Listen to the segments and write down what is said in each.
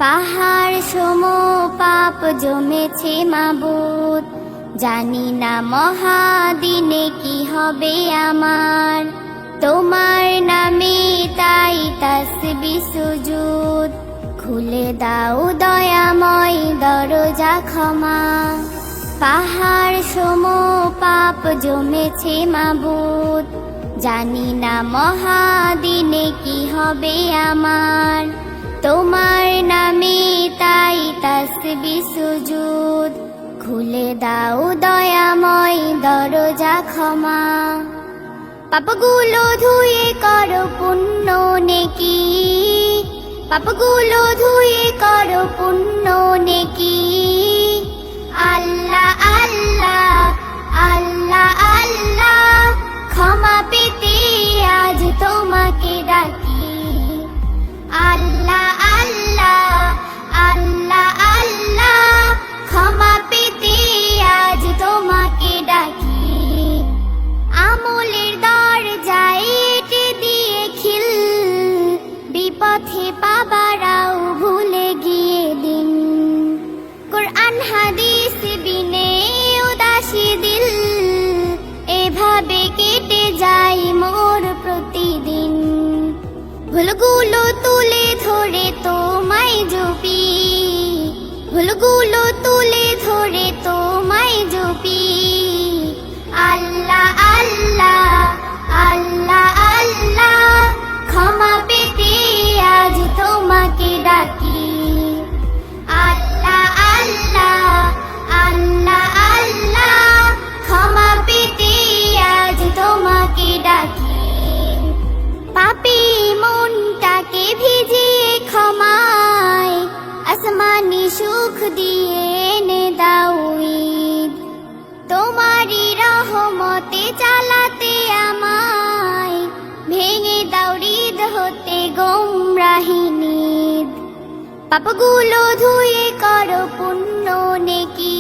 পাহাড় সম পাপ জমেছে মাবুদ, জানি না মহাদিনে কি হবে আমার। তোমার নামে তাই তাসবিহ সুজুদ, খুলে দাও দয়াময় দরজা ক্ষমা। পাহাড় সম পাপ জমেছে মাবুদ, জানি না মহাদিনে কি হবে আমার। তোমার নামে তাই তাসবিহ সুজুদ, খুলে দাও দয়াময় দরজা ক্ষমা। পাপগুলো ধুয়ে করো পুণ্য নেকি, পাপগুলো ধুয়ে করো পুণ্য নেকি। আল্লাহ আল্লাহ আল্লাহ আল্লাহ, ক্ষমা পেতে আজ তোমাকে ডাকি। আল্লাহ আল্লাহ আল্লাহ আল্লাহ, ক্ষমা পেতে আজ তোমাকে ডাকি। আমলের দরজায় এঁটে দিয়ে খিল, বিপথে পাবারাও ভুলে গিয়ে দিন। কোরআন হাদিস বিনে উদাসী দিল, এভাবে কেটে যায় মোর প্রতিদিন। ভুলগুলো তুলে ধরে তোমায় জপি, ভুলগুলো তুলে ধরে তোমায় জপি। আল্লাহ আল্লাহ আল্লাহ আল্লাহ, ক্ষমা পেতে আজ তোমাকে ডাকি। আল্লাহ আল্লাহ আল্লাহ আল্লাহ, ক্ষমা পেতে আজ তোমাকে ডাকি। পাপী মনটাকে ভিজিয়ে ক্ষমায়, আসমানি সুখ দিয়ে এনে দাও ঈদ। তোমারই রহমতে চালাতে আমায়, ভেঙে দাও হৃদ হতে গোমরাহি নিদ। পাপগুলো ধুয়ে করো পুণ্য নেকি,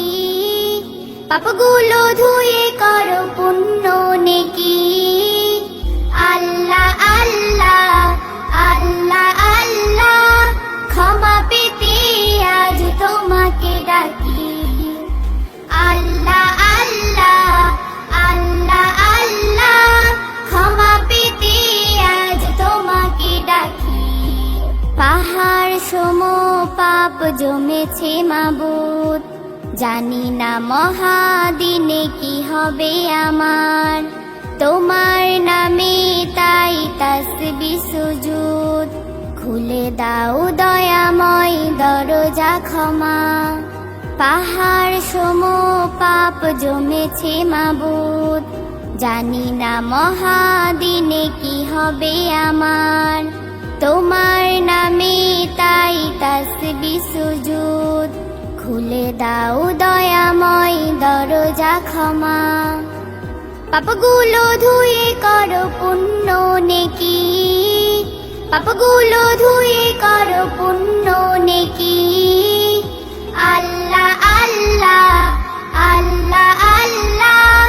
পাপগুলো ধুয়ে করো পুণ্য নেকি। আল্লাহ আল্লাহ আল্লাহ আল্লাহ, ক্ষমা পেতে আজ তোমাকে ডাকি। আল্লাহ আল্লাহ আল্লাহ আল্লাহ, ক্ষমা পেতে আজ তোমাকে ডাকি। পাহাড় সম পাপ জমেছে মাবুদ, জানি না মহাদিনে কি হবে আমার। তোমার নামে তাই তাসবিহ সুজুদ, খুলে দাও দয়াময় দরজা ক্ষমা। পাহাড় সম পাপ জমেছে মাবুদ, জানি না মহাদিনে কি হবে আমার। তোমার নামে তাই তাসবিহ সুজুদ, খুলে দাও দয়াময় দরজা ক্ষমা। পাপগুলো ধুয়ে করো পুণ্য নেকি, পাপগুলো ধুয়ে করো পুণ্য নেকি। আল্লাহ আল্লাহ আল্লাহ আল্লাহ,